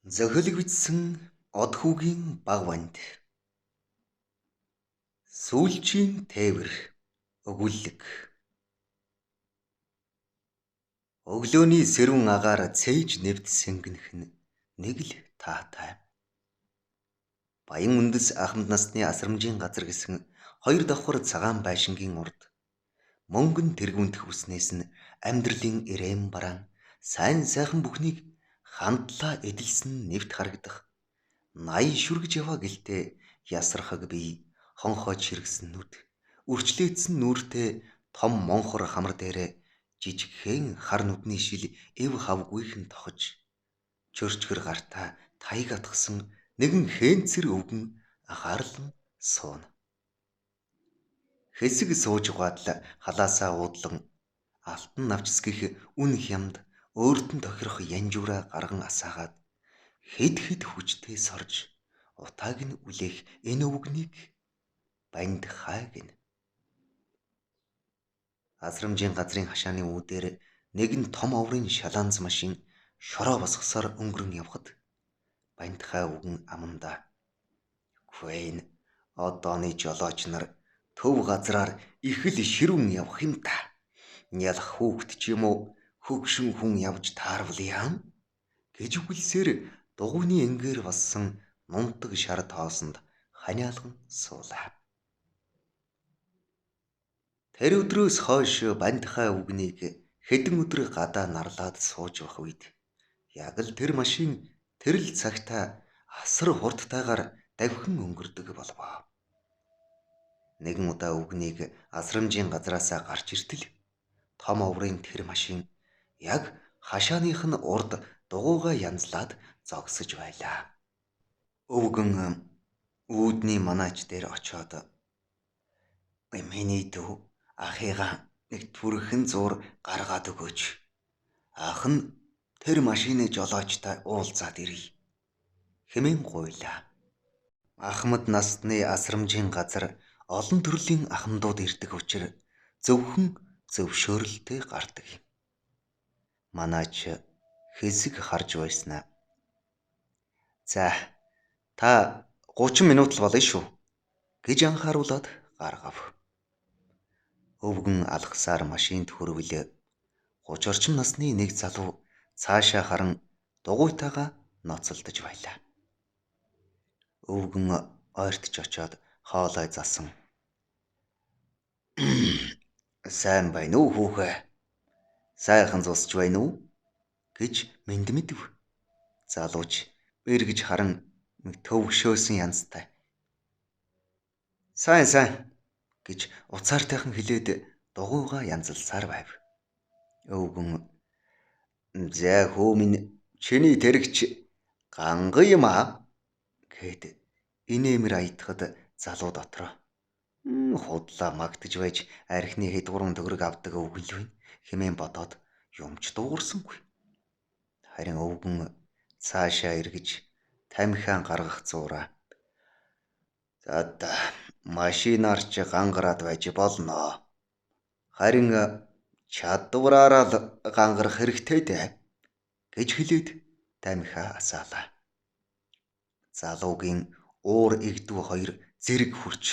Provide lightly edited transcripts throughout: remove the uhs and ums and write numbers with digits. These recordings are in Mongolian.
Зохиолыг бичсэн од хүүгийн баг банд. Сүүлчийн тээвэр өгүүлэг. Өглөөний сэрүүн агаар цээж нэвт сэнгэнэх нь нэг л таатай. Баян үндэс ахмад насны асрамжийн газар гэсэн хоёр давхар цагаан байшингийн урд мөнгөн тэргүүндэх үснээс нь амьдралын ирээн бараан сайн сайхан бүхнийг хандлаа эдэлсэн нэвт харагдах. 80 шүргэж яваа гэлтэй ясархаг бие, хонхоо чиргсэн нүд, үрчлээдсэн нүртэй том монхор хамар дээрээ жижигхэн хар нүдний шил эв хавгүйхэн тохож, чөрчгөр гартаа таяг атгсан нэгэн хээнцэр өвгөн анхаарлан сууна. Хэсэг сууж угаадал халаасаа уудлан алтан навчсгих үн хямд өөртөн тохирох янжуура гарган асаагаад хэд хүчтэй сорж утааг нь үлээх энэ өвгнийг банд хай гэнэ. Асрамжийн газрын хашааны үүдээр нэгэн том оврын шалаанц машин шороо босгосоор өнгөрөн явхад банд хай өвгөн амандаа "Гүэн одооны жолооч нар төв газраар их л ширүүн явах юм та. Нялх хүүхэд ч юм уу хөгшин хүн явж таарвал яам" гэж үгэлсээр дугуйны энгээр бассан нунтаг шар тоосонд ханиалган суулаа. Тэр өдрөөс хойш банд хай өвгнийг хэдэн өдөр гадаа нарлаад сууж байх үед яг л тэр машин тэр л цагтаа асар хурдтайгаар давхин өнгөрдөг болвоо. Нэгэн удаа өвгнийг асрамжийн газраасаа гарч иртэл том оврын тэр машин яг хашааных нь урд дугуйгаа янзлаад зогсож байлаа. Өвгөн үүдний манаач дээр очиод "Миний дүү ахыгаа нэг түрхэн зуур гаргаад өгөөч. Ах нь тэр машины жолоочтой уулзаад ирье" хэмээн гуйлаа. Ахмад насны асрамжийн газар олон төрлийн ахмадууд ирдэг учраас зөвхөн зөвшөөрөлтэй гардаг юм. Манаач хэсэг харж байснаа. "За, та 30 минут л болно шүү" гэж анхааруулад гаргав. Өвгөн алхсаар машинд хүрвэл 30 орчим насны нэг залуу цаашаа харан дугуйтайгаа ноцолдож байлаа. Өвгөн ойртож очиод хоолой засан. "Сайн байна уу хүүхэ? Сайхан зусч байна уу?" гэж мэндмэдэв. Залууч эргэж харан төвөгшөөсөн янзтай. Сайн" гэж уцаартайхан хэлээд дугуйгаа янзалсаар байв. Өвгөн "За хөө минь чиний тэрэгч ганган юм аа" гэд инээмэр аятахад залуу дотроо худлаа магтаж байж архины хэд гурван төгрөг авдаг өвгөн л байна хэмээн бодоод юмч дуугарсангүй. Харин өвгөн цаашаа эргэж тамхиан гаргах зуураа "За машинаар ч гангараад байж болно. Харин чадвараараа л гангарах хэрэгтэй дээ" гэж хэлээд тамхиа асаалаа. Залуугийн уур игдүү хоёр зэрэг хүрч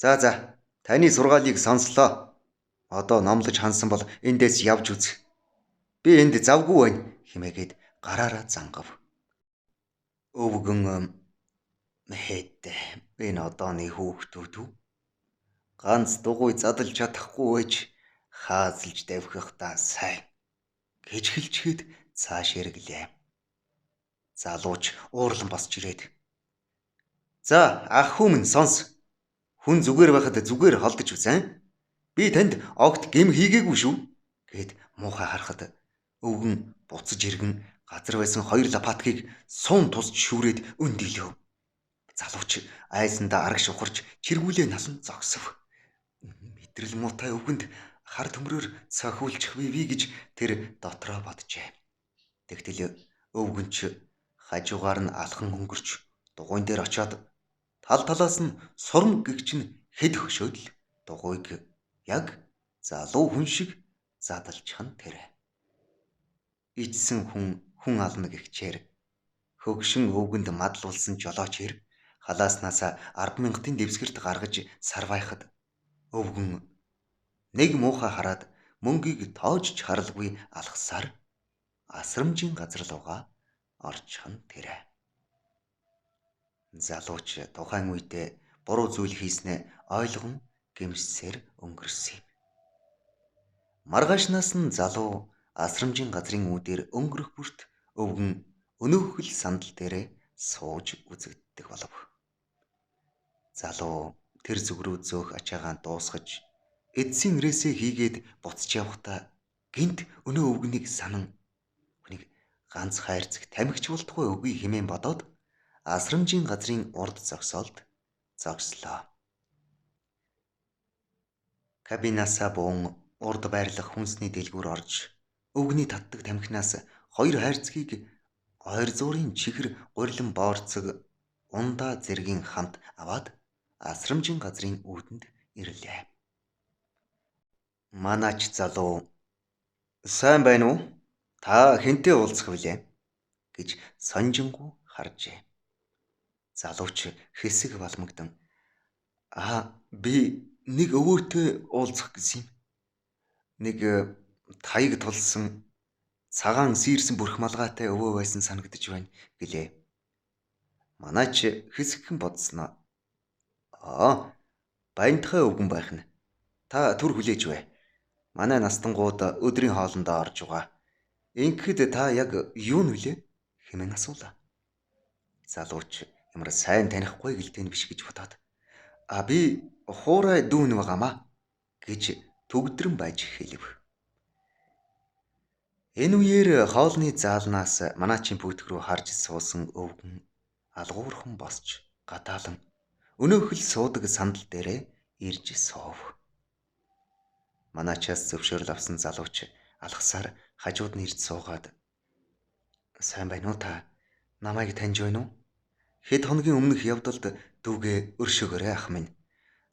За таны сургаалыг сонслоо. Одоо номлож хансан бол эндээс явж үз. Би энд завгүй байна хэмээгээд гараараа зангав. Өвгөн "Хэд энэ одооны хүүхдүүд үү? Ганц дугуй задалж чадахгүй байж хаазалж давхих та сайн" гэж хэлчихэд цааш эргэлээ. Залууч уурлан босч ирээд "За ах хүү минь сонс. Хүн зүгээр байхад зүгээр холдож үзэн. Би танд огт гэм хийгээгүй шүү" гэд муухай харахад өвгөн буцаж иргэн газар байсан хоёр лопаткийг суун тусч шүүрээд өндөлөв. Залууч айсандаа арагш ухарч чиргүүлээ налан зогсов. Мэдрэл муутай өвгөнд хар төмрөөр цохиулчих бий гэж тэр дотроо боджээ. Тэгтэл өвгөн ч хажуугаар нь алхан өнгөрч дугуйн дээр очиод тал талаас нь сурм гэгч нь хэд хөшөөд л дугуйг яг залуу хүн шиг задалчих нь тэр. Ичсэн хүн хүн ална гэгчээр хөгшин өвгөнд мадлуулсан жолооч хэр халааснаас 10,000-ын дэвсгэрт гаргаж сарвайхад өвгөн нэг муухай хараад мөнгийг тоожч харалгүй алхсаар асрамжийн газар руугаа орчихно тэрэ. Залууч тухайн үедээ буруу зүйл хийснээ ойлгон гэмшсээр өнгөрсөн юм. Маргаашнаас нь залуу асрамжийн газрын үүдээр өнгөрөх бүрт өвгөн өнөөхөл сандал дээрээ сууж үзэгддэг болов. Залуу тэр зүг рүү зөөх ачаагаан дуусгаж эдсийн ирээсээ хийгээд буцаж явахдаа гинт өнөө өвгөнийг санан хүнийг ганц хайрцаг тамхич болтугай үгүй хэмээн бодоод асрамжийн газрын урд зогсоолд зогслоо. Кабинасаа буун урд байрлах хүнсний дэлгүүр орж өвгөний татдаг тамхинаас 2 хайрцгийг ойр зуурын чихэр гурилан боорцог ундаа зэргийн хамт аваад асрамжийн газрын үүдэнд ирлээ. Манаач залуу сайн байна уу? Та хэнтэй уулзах вүлээ гэж сонжингуу харжээ. Залууч хэсэг балмагдан би нэг өвөөтэй уулзах гэсэн юм. Нэг таяг тулсан цагаан сийрсэн бүрх малгайтай өвөө байсан санагдаж байна гэлээ. Манаач хэсэгхэн бодсноо. Баянтхай өвгөн байх нь. Та түр хүлээж бай. Манай настангууд өдрийн хоолндоо орж байгаа. Ингэхэд та яг юу нүлээ хэмээн асуулаа. Залууч ямар сайн танихгүй гэлтэй биш гэж бодоод би хуурай дүүн байгаамаа гэж төгдрөн байж хэлв. Энэ үеэр хоолны заалнаас манаачийн пүйтг рүү харж суусан өвгөн алгуурхан босч гадаалан өнөөхөл суудаг сандал дээрээ ирж суув. Манаачаас зөвшөөрөл авсан залууч алхасаар хажууд нь ирж суугаад сайн байна уу та? Намайг таньж байна уу? Хэд хоногийн өмнөх явдалд дүүгээ өршөөгөөрэй ах минь.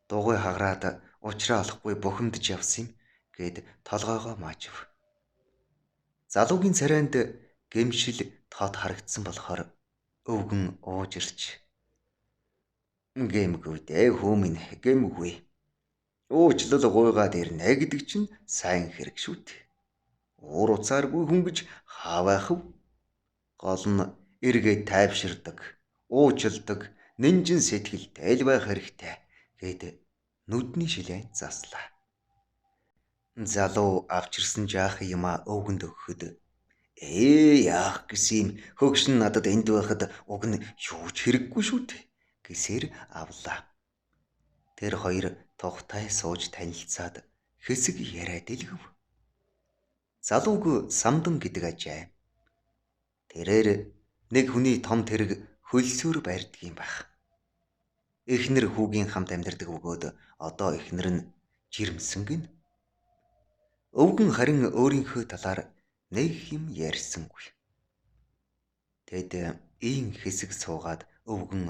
Дугуй хагараад уучраа олохгүй бухимдж явсан юм гэд толгойгоо маажив. Залуугийн царайнд гэмшил тод харагдсан болохоор өвгөн ууж ирч гэмгүй дээ хүү минь гэмгүй. Уучлал гуйгаад ирнэ гэдэг чинь сайн хэрэг шүү дээ. Уур уцааргүй хүн гэж хаа байх вэ? Гол нь эргээд тайвширдаг, уучилдаг, нинжин сэтгэлтэй л байх хэрэгтэй гэд нүдний шилэн заслаа. Залуу авчирсан жаахан юмаа өвгөнд өгөхөд яах гэсэн юм хөгшин надад энд байхад уг нь юу ч хэрэггүй шүү дээ гэсээр авлаа. Тэр хоёр тухтай сууж танилцаад хэсэг яриа дэлгэв. Залууг самдан гэдэг ажээ. Тэрээр нэг хүний том тэрэг хөлсөөр байрдаг юм байх. Эхнэр хүүгийн хамт амьдардаг бөгөөд одоо эхнэр нь жирэмсэн гин. Өвгөн харин өөрийнхөө талаар нэг юм ярьсангүй. Тэд ийн хэсэг суугаад өвгөн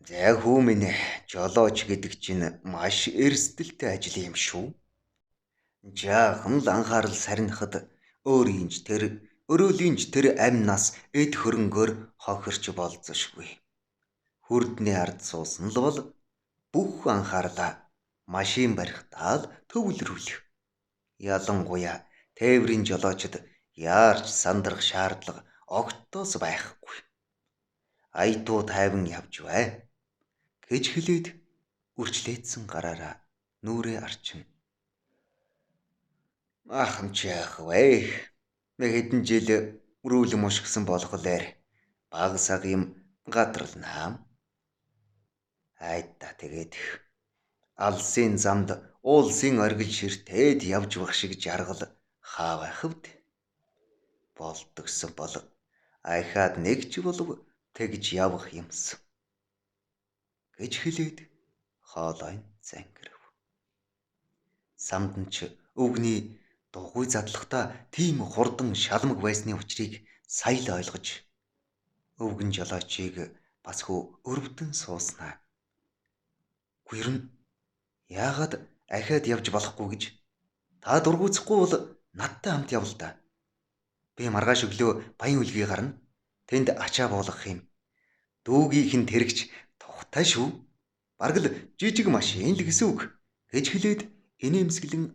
"За хүү минь жолооч гэдэг чинь маш эрсдэлтэй ажил юм шүү. Жаахан л анхаарал сарнихад өөрийнч тэр өрөөлийнч тэр амнаас эд хөрөнгөөр хохирч болзошгүй. Хүрдний ард суусан л бол бүх анхаарлаа машин барихтаа л төвлөрүүлэх. Ялангуяа тээврийн жолоочд яарч сандрах шаардлага огтоос байхгүй. Аятуу тайван явж бай" гэж хэлээд үрчлээдсэн гараараа нүрээ арчина. Ахамч яах вэ? Хэдэн жил рүүл мушгсан болохоор баг саг юм гадралнаа. Айда тэгээд алсын замд уулсын оргил ширтээд явж байх шиг жаргал хаа байх вэ? Болдгсон бол ахаад нэг ч болов тэгж явах юмсан гэж хэлээд хоолой зангирв. Самдан ч өвгний дугуй задлахтаа тийм хурдан шалмаг байсны учрыг сая л ойлгож өвгөн жолоочийг бас хөө өрөвдөн сууснаа. Гүр нь яагаад ахаад явж болохгүй гэж та дургуйцахгүй бол надтай хамт явал та. Би маргааш өглөө баян үлгий гарна. Тэнд ачаа буулгах юм. Дүүгийнх нь тэрэгч тухтай шүү. Бараг л жижиг машин л гэсэн үг гэж хэлээд инээмсэглэн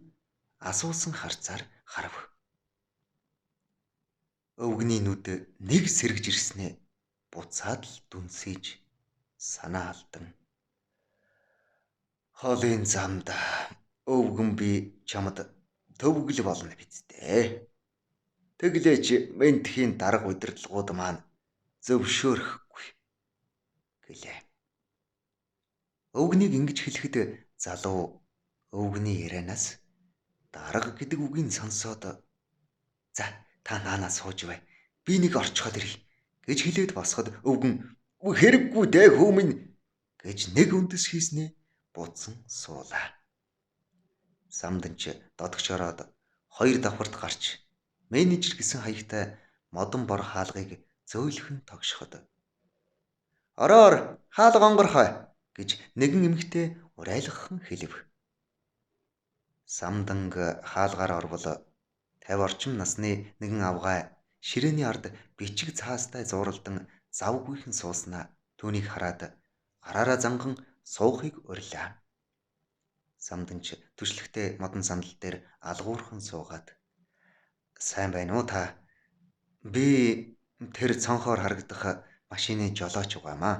асуусан харцаар харав. Өвгний нүд нэг сэргэж ирснээ буцаад л дүнсэж санаа алдан. Хоолын замд өвгөн би чамд төвгөл болно бидтэй. Тэглээч ментхийн дарга удирдлагууд маань зөвшөөрөхгүй гэлээ. Өвгнийг ингэж хэлэхэд залуу өвгний ярианаас дарга гэдэг үгийг сонсоод за та наанаа сууж бай. Би нэг орчход ирье гэж хэлээд босоход өвгөн хэрэггүй дээ хөөмин гэж нэг үндэс хийснээ буудсан суулаа. Самдан ч додогч ороод хоёр давхарт гарч менежер гэсэн хаягтай модон бор хаалгыг зөөлхөн тогшоход ороор хаалга онгорхой гэж нэгэн эмэгтэй урайлгахан хэлв. Самданг хаалгаар орвол 50 орчим насны нэгэн авгай ширээний ард бичиг цаастай зууралдан завгүйхэн сууснаа түүнийг хараад гараараа занган суухыг урилаа. Самдан ч түшлэгтэй модон сандал дээр алгуурхан суугаад сайн байна уу та? Би тэр цонхоор харагдах машины жолооч угаамаа.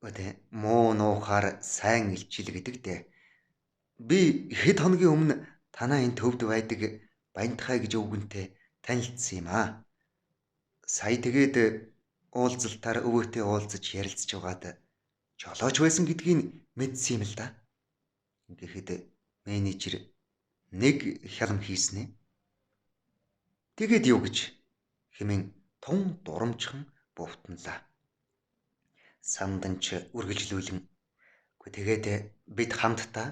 Өдөө муу нуухаар сайн илчил гэдэг дээ. Би хэд хоногийн өмнө танаа энэ төвд байдаг Баянтхай гэж өвгөнтэй танилцсан юм аа. Сая тэгээд уулзалтаар өвөөтэй уулзаж ярилцж байгаад жолооч байсан гэдгийг мэдсэн юм л да. Ингээд менежер нэг хялам хийснэ. Тэгээд юу гэж хэмээн тун дурамчхан бовтнолаа. Самдан ч үргэлжлүүлэн тэгээд бид хамтдаа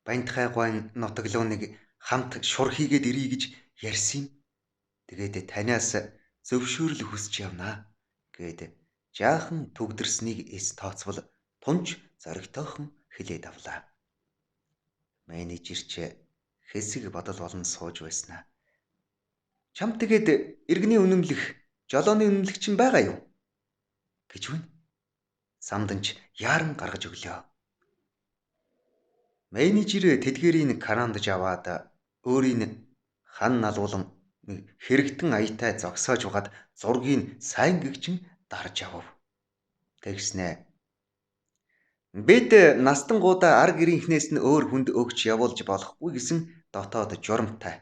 Баянтхай гуайн нутаглууныг хамт шур хийгээд ирье гэж ярьсан юм. Тэгээд танаас зөвшөөрөл хүсэж явнаа гэд жаахан төгдөрснийг эс тооцвол тунж зоригтойхон хэлээд авлаа. Менежер ч хэсэг бодол болон сууж байснаа. Чам тэгээд иргэний үнэмлэх, жолооны үнэмлэх чинь байгаа юу? гэж вэн. Самдан ч яаран гаргаж өглөө. Менежер тэдгэрийн карандж аваад өөрийн хан налуулан хэрэгтэн аятай зогсоож угаад зургийг сайн гэгчин дарж авав. Тэгснэ. Бид настангуудаа ар гэрийнхнээс нь өөр хүнд өгч явуулж болохгүй гэсэн дотоод журамтай.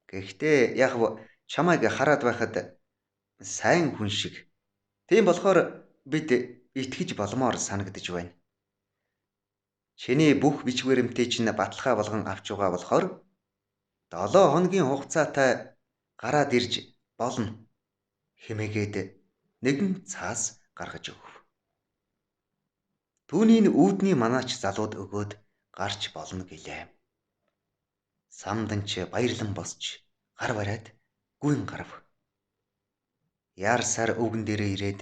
Гэхдээ яг чамайг хараад байхад сайн хүн шиг. Тийм болохоор бид итгэж боломоор санагдаж байна. Чиний бүх бич баримтыг чинь баталгаа болгон авч байгаа болохоор 7 хоногийн хугацаатай гараад ирж болно хэмээгээд нэгэн цаас гаргаж өгв. Түүний үүдний манаач залууд өгөөд гарч болно гэлээ. Самдан ч баярлан босч гар бариад гүйн гарав. Яар сар өвгөн дээрээ ирээд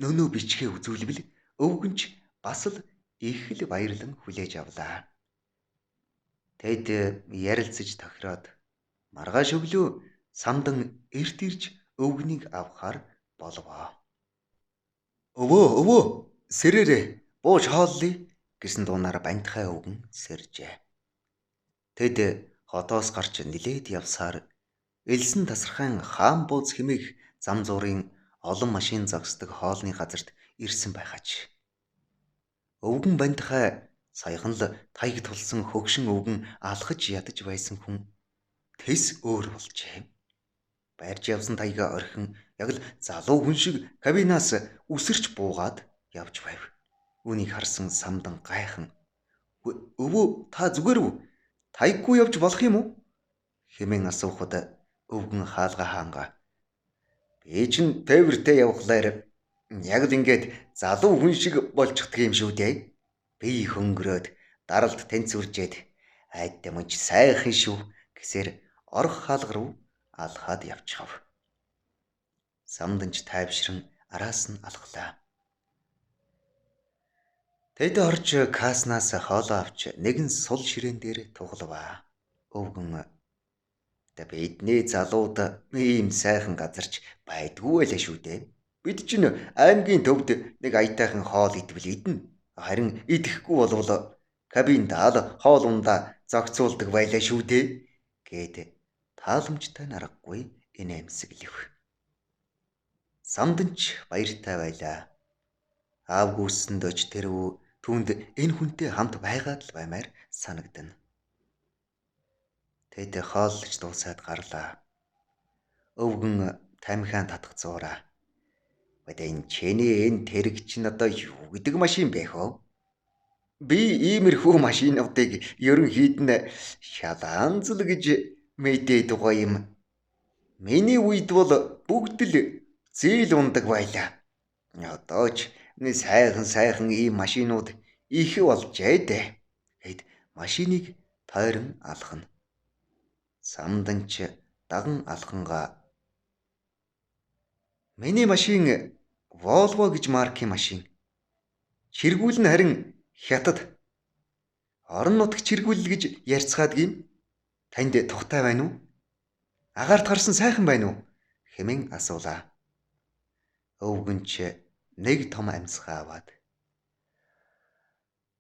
нөнөө бичгээ үзүүлбэл өвгөнч бас л их л баярлан хүлээж авлаа. Тэд ярилцаж тохироод маргааш өглөө самдан эрт ирж өвгнийг авахар болвоо. Өвөө сэрээрээ бууж хооллъя гэсэн дуунаар Баянтхай өвгөн сэржээ. Тэд хотоос гарч нилээд явсаар элсэн тасархайн хаан бууз хэмээх зам зуурын олон машин зогсдог хоолны газарт ирсэн байхаач. Өвгөн Баянтхай саяхан л таяг тулсан хөгшин өвгөн алхаж ядаж байсан хүн тэс өөр болжээ. Байрж явсан таяга орхин яг л залуу хүн шиг кабинаас үсэрч буугаад явж байв. Үүнийг харсан самдан гайхан өвөө та зүгээр үү? Таяггүй явж болох юм уу? Хэмээн асуухад өвгөн хаалга хаангаа. Би чинь тээвэртэй явхлаар яг л ингээд залуу хүн шиг болчихдөг юм шүү дээ. Би хөнгөрөөд даралт тэнцвэржээд айд мөнч сайхан шүү гэсээр орох хаалга руу алхаад явчихав. Самданч тайвшран араас нь алхлаа. Тэд орж каснаас хоолоо авч нэгэн сул ширээн дээр туглаваа. Өвгөн Бидний залууд ийм сайхан газарч байдгүй байлаа шүү дээ. Бид чинь аймгийн төвд нэг аятайхан хоол идвэл идэнэ. Харин идэхгүй болвол кабин даал хоол ундаа зохицуулдаг байлаа шүү дээ. Гээд тааламжтай наргагүй инээмсэглэв. Самданч баяртай байлаа. Аав гүйсэнд оч тэрв түүнд энэ хүнтэй хамт байгаад л баймаар санагдана. Тэд хооллож дуусаад гарлаа. Өвгөн тамхиан татах зуураа. "Бадэн чиний энэ тэрэг чинь одоо юу гэдэг машин бэ хөө? Би иймэрхүү машинуудыг ерөнхийд нь шалаанзал гэж мэдээд байгаа юм. Миний үед бол бүгд л зээл ундаг байлаа. Одоо ч сайхан ийм машинууд их болжээ дээ." Гэд машиныг тойрон алхана. Самданч даган алхангаа "Миний машин Volvo гэж маркийн машин. Чиргүүл нь харин хятад. Орон нутагт чиргүүл гэж ярьцгаад гин. Танд тухтай байна уу? Агаарт гарсан сайхан байна уу?" хэмээн асуулаа. Өвгөнч нэг том амьсгаа аваад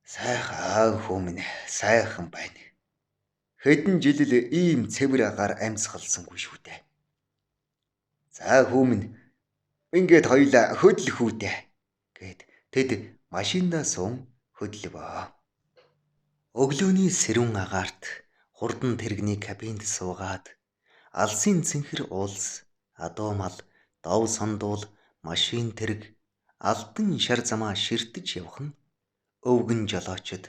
"Сайхан хүмүн сайхан байна. Хэдэн жил л ийм цэвэр агаар амьсгалсангүй шүү дээ. За хүмүн ингээд хоёлаа хөдлөх үү дээ." Гэд тэд машиндаа суун хөдлөвөө. Өглөөний сэрүүн агаарт хурдан тэрэгний кабинд суугаад алсын цэнхэр уулс, адуу мал, дов сандуул, машин тэрэг, алдан шар замаа ширтэж явах нь өвгөн жолоочд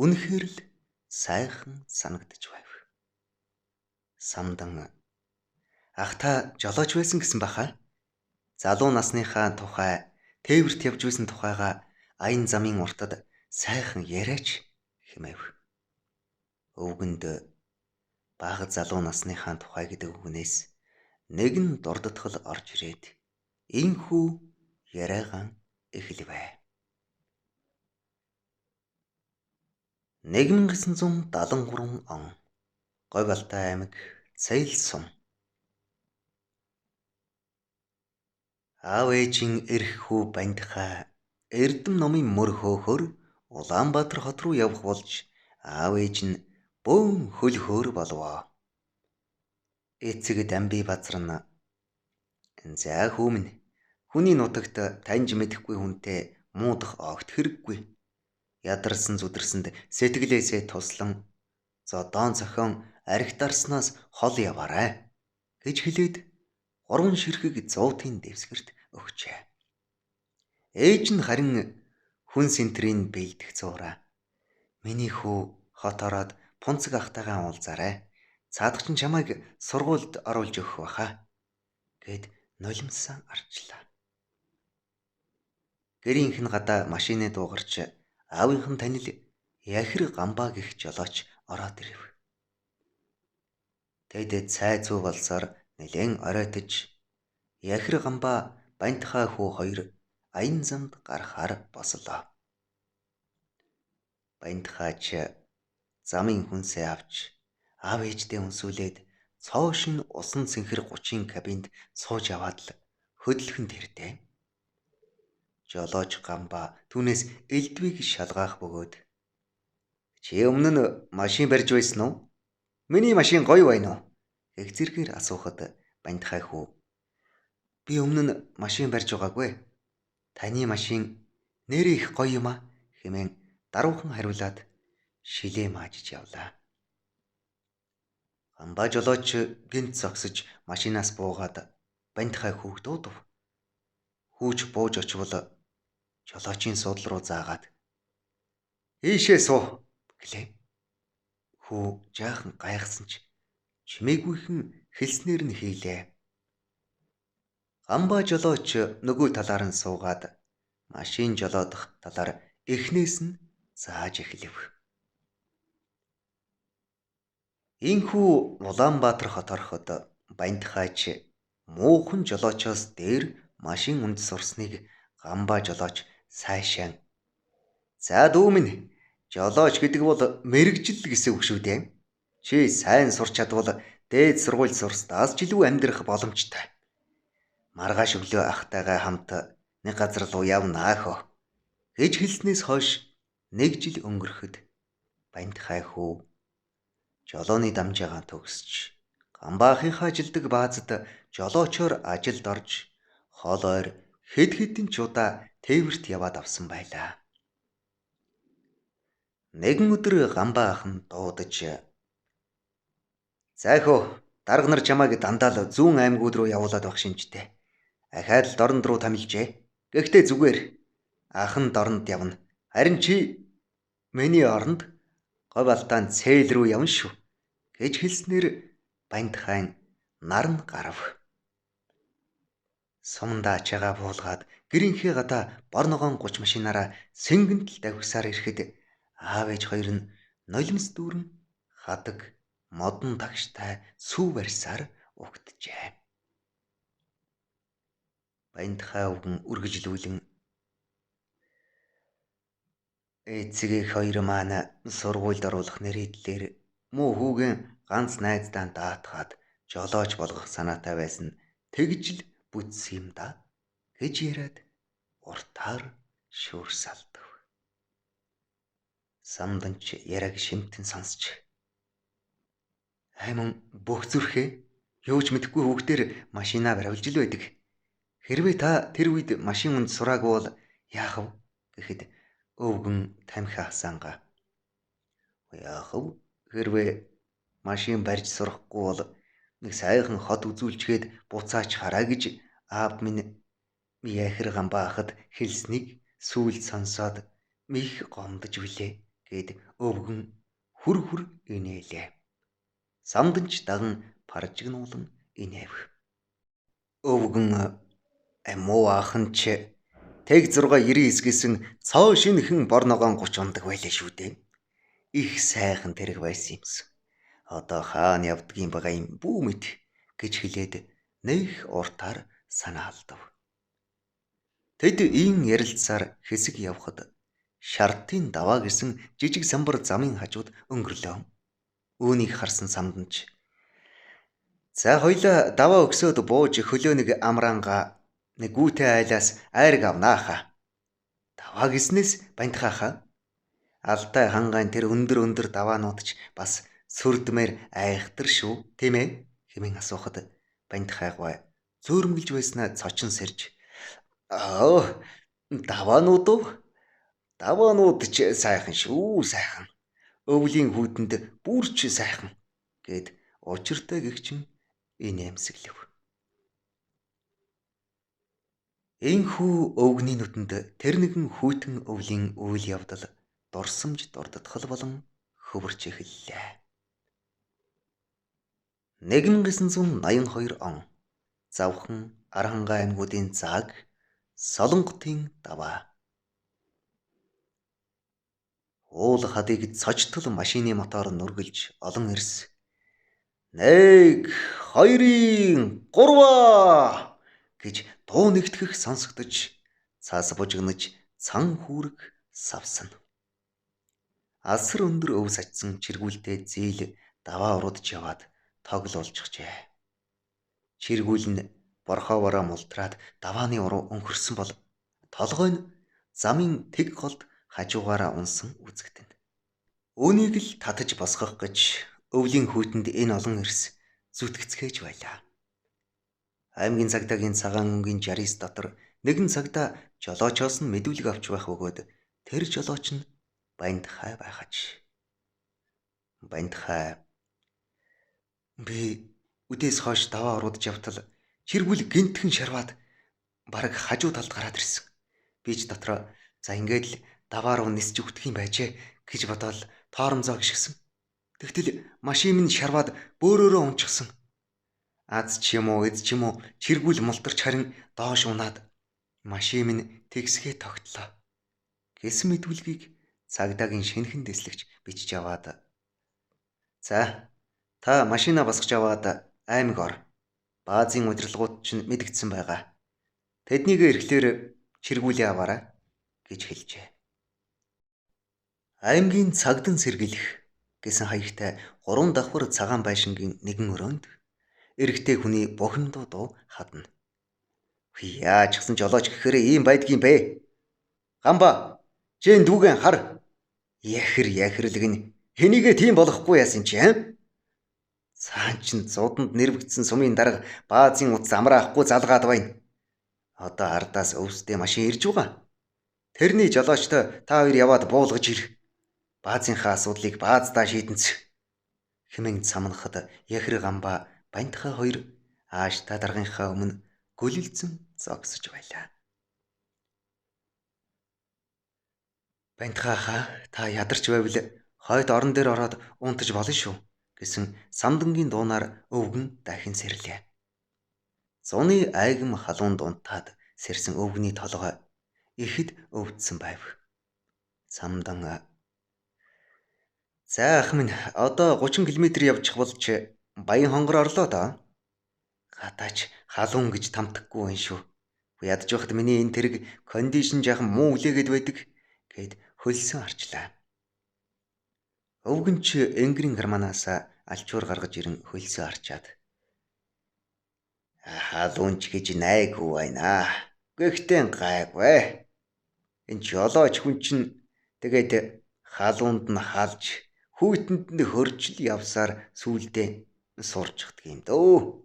үнэхээр л сайхан санагдаж байв. Самдан "Ах та жолооч байсан гэсэн баха. Залуу насныхаа тухай тээвэрт явж байсан тухайга аян замын уртад сайхан яриач" хэмэв. Өвгөнд бага залуу насныхаа тухай гэдэг үгнээс нэгэн дурдтгал орж ирээд ийхүү яриагаан эхлэвэ. 1973 он Говь Алтай аймаг Цэйл сум. Аав ээжийн эрх хүү Бандихай Эрдэм номын мөр хөөхөр Улаанбаатар хот руу явах болж аав ээж нь бөөн хөл хөөр болвоо. Эцэг Дамби Базар нь "За хүмүн, хүний нутагт таньж мэдэхгүй хүнтэй муудах огт хэрэггүй. Ядарсан зүдэрсэнд сэтгэлээсээ туслан зодоон цохион архи дарснаас хол яваарай" гэж хэлээд 3 ширхэг зуутын дэвсгэрт өгчээ. Ээж нь харин хүн сэнтрийн бэлдэх зуураа "Миний хүү хот ороод Пунцэг ахтайгаа уулзаарай. Цаадах чинь чамайг сургуульд оруулж өгөх баха" гэд нулимссан арчлаа. Гэрийнх нь гадаа машины дуугарч аавынх нь танил Яхир Гамбаа гэх жолооч ороод ирэв. Тэд цай цүү болсоор нэлээн оройтож Яхир Гамбаа Бандихай хүү хоёр аян замд гарахаар бослоо. Бандихайч замын хүнсээ авч аав ээждээ өнсүүлээд цоошин усан цэнхэр 30-ын кабинд сууж аваад л хөдлөхөнд ирдээ. Жолооч Гамбаа түүнээс элдвийг шалгаах бөгөөд "Чи өмнө нь машин барьж байсан уу? Миний машин гоё байна уу?" гэх зэргээр асуухад Бандихай хүү "Би өмнө нь машин барьж байгаагүй. Таны машин нэрээ их гоё юм а" хэмээн даруухан хариулаад шилээ маажиж явлаа. Гамбаа жолооч гинт зогсож машинаас буугаад Бандихай хүүг дуудав. Хүүч бууж очивол жолоочийн суудлал руу заагаад "Ийшээ суу" гэлээ. Хүү жаахан гайхсан ч чимээгүйхэн хэлснээр нь хийлээ. Гамбаа жолооч нөгөө талаар нь суугаад машин жолоодох талаар эхнээс нь зааж эхлэв. Ийхүү Улаанбаатар хот ороход Бандихайч муухан жолоочоос дээр машин унд сурсныг Гамбаа жолооч сайшаан "За дүү минь, жолооч гэдэг бол мэрэгжил гэсэн үг шүү дээ. Чи сайн сурч чадвал Дээд сургууль сурсдаас ч илүү амьдрах боломжтой. Маргааш өглөө ахтайгаа хамт нэг газар руу явнаа хөө. Гэж хэлснээс хойш нэг жил өнгөрөхөд Баянтхай хүү жолооны дамжаагаан төгсч Гамбаахынхаа жилдэг баазад жолоочоор ажилд орж хол ойр хэд хэдэн ч удаа тээвэрт яваад авсан байлаа. Нэгэн өдөр Гамбаахан дуудаж "Зайхөө, дарга нар чамайг дандаа л зүүн аймагуд руу явуулаад байх шинжтэй. Ахаад л дорнд руу томилжээ. Гэхдээ зүгээр. Ахан дорнд явна. Харин чи миний оронд говь алтаан цээл рүү явна шүү" гэж хэлснээр Баянтхайн наран гарав. Сумдаа ачаагаа буулгаад гэрийнхээ гадаа бор ногоон 30 машинаараа сэнгэнт л давхисаар ирэхэд аав ээж хоёр нь нулимс дүүрэн хадаг модон тагштай сүү барьсаар угтжээ. Баянтхай өвгөн үргэлжлүүлэн эцэг хоёр маань сургуульд оруулах нэрийдлэр муу хүүгэн ганц найздаа даатгаад жолооч болгох санаатай байсан тэгж л бүтсэн юм да гэж яриад уртаар шүүрс алдав. Самданч яраг шимтэн сонсч "Айман бүх зүрхээ юу ч мэдэхгүй хүүхдээр машинаа бариулж л байдаг. Хэрвээ та тэр үед машин унд сураагүй бол яах вэ?" гэхэд өвгөн тамхи хасаанга "Яах вэ? Хэрвээ машин барьж сурахгүй бол нэг сайхан хот үзүүлчгээд буцаач хараа" гэж аав минь яхир Гамбаахад хэлснийг сүүлд сонсоод мих гомдож билээ гэд өвгөн хүр инээлээ. Самданч даган паржигнуулан инээв. Өвгөн муу аахан ч тэг 699 гэсэн цоо шинхэн бор ногоон 30 ундаг байлаа шүү дээ. Их сайхан тэрэг байсан юмсан. Одоо хаана явдгийн байгаа юм бүү мэд гэж хэлээд нэх уртаар санаа алдав. Тэд ийм ярилцсаар хэсэг явхад Шартын даваа гэсэн жижиг самбар замын хажууд өнгөрлөө. Үүнийг харсан Самданч "За хоёлаа даваа өгсөөд бууж хөлөө нэг амраанга нэг гүүтэй айлаас айраг авнааха. Даваа гиснээс Баянтхайхаа. Алтай хангаан тэр өндөр даваанууд ч бас сүрдмээр айхтар шүү, тийм ээ?" хэмээн асуухад Баянтхайгаа зөөрмөлж байснаа цочин сэрж "Даваанууд уу? Даваанууд ч сайхан шүү, сайхан. Өвлийн хүүтэнд бүрч сайхан" гэд учиртай гэгчин инээмсэглэв. Энхүү өвгний нүдэнд тэр нэгэн хүйтэн өвлийн үйл явдал дурсамж дурддахал болон хөвөрч эхэллээ. 1982 он Завхан Аранхай аймагуудын зааг Солонготын даваа. Уул хадыг цочтол машины мотор нүргэлж олон эрс 1 2 3 гэж дуу нэгтгэх сонсогдож цаас бужигнаж цан хүүрэг савсана. Асар өндөр өв сачсан чиргүүлтэй зээл даваа уруудж яваад тоглоулчихжээ. Чиргүүл нь борхоовороо мултраад давааны уруу өнхөрсөн бол толгой нь замын тэг голд хажуугаараа унсан үзэгдэнэ. Үүнийг л татаж босгох гэж өвлийн хүүтэнд энэ олон эрс зүтгэцгээж байлаа. Аймгийн цагдаагийн цагаан өнгийн 69 дотор нэгэн цагдаа жолоочоос нь мэдүүлэг авч байх бөгөөд тэр жолооч нь Баянтхай байхаж. Баянтхай "Би үдээс хойш даваа уруудж явтал чиргүүл гинтхэн шарваад бараг хажуу талд гараад ирсэн. Би ч дотроо за ингээд л даваа руу нисж өгдөх юм байжээ гэж бодоод тоормзоо гიშгсэн. Тэгтэл машин минь шарваад бөөрөөрөө унчихсан. Аз ч юм уу, эд ч юм уу чиргүүл мултарч харин доош унаад машин минь тэгсгээ тогтлоо" гэсэн мэдүүлгийг цагдаагийн шинэхэн дэслэгч бичиж аваад "За, та машинаа босгож аваад аймаг ор. Баазын удирдлагууд чинь мэдэгдсэн байгаа. Тэднийг ирэхлээр чиргүүлээ аваарай" гэж хэлжээ. Аймгийн цагдан сэргийлэх гэсэн хаягтай 3 давхар цагаан байшингийн нэгэн өрөөнд эрэгтэй хүний бухимдуу дуу хадна. Яаж гсэн жолооч гэхээр ийм байдгийн бэ? Гамба, чи энэ дүүгэн хар. Яхирлэг нь хэнийгээ тийм болохгүй яасан чи аа? Цаан чин зууданд нэрвэгдсэн сумын дарга баазын утас амраахгүй залгаад байна. Одоо ардаас өвсдөө машин ирж байгаа. Тэрний жолоочтой та хоёр яваад буулгаж ир. Баазынхаа асуудлыг бааздаа шийдэнц. Хэмээн самнахад Яхир Гамба Бантхай хоёр ааштай даргынхаа өмнө гөлөлцөн зогсож байлаа. Бантхайхаа та ядарч байвал хойд орон дээр ороод унтаж болно шүү гэсэн самдангийн дуунаар өвгөн дахин сэрлээ. Зуны айгам халуун дунтаад сэрсэн өвгөний толгой ихэд өвдсөн байв. Самдан за ах минь одоо 30 км явчих болж Баян хонгор орлоо доо. Гадаач халуун гэж тамтаггүй байна шүү. Ядж байхад миний энэ тэрэг кондишн жаахан муу үлээгээд байдаг гэд хөлсөн арчлаа. Өвгөн ч энгэрийн гарманаас алчуур гаргаж ирэн хөлсөө арчаад. Халуунч гэж найгүй байна. Гэхдээ гайгүй. Энэ жолооч хүн чинь тэгээд халуунд нь халж хүйтэнд нь хөржил явсаар сүулдэ сурчдаг юм дөө.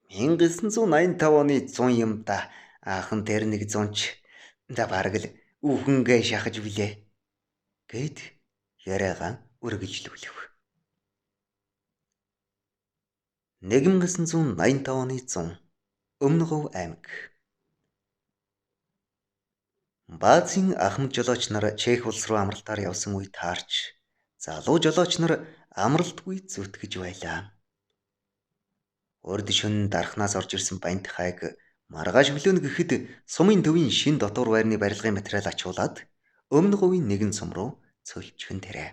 1985 оны 100 юм да. Аахан тэр 100 ч да бараг л үхэнгээ шахаж билээ. Гэд яриагаа үргэлжлүүлв. 1985 оны 100 Өмнөгөв аймаг. Баазын ахмад жолооч нар Чех улс руу амралтаар явсан үе таарч залуу жолооч нар амралтгүй зүтгэж байлаа. Урд шөнө дархнаас орж ирсэн Бантхайг маргааш өглөөнө гэхэд сумын төвийн шин дотуур байрны барилгын материал ачуулаад Өмнөговын нэгэн сум руу цөлчгөн тэрэ.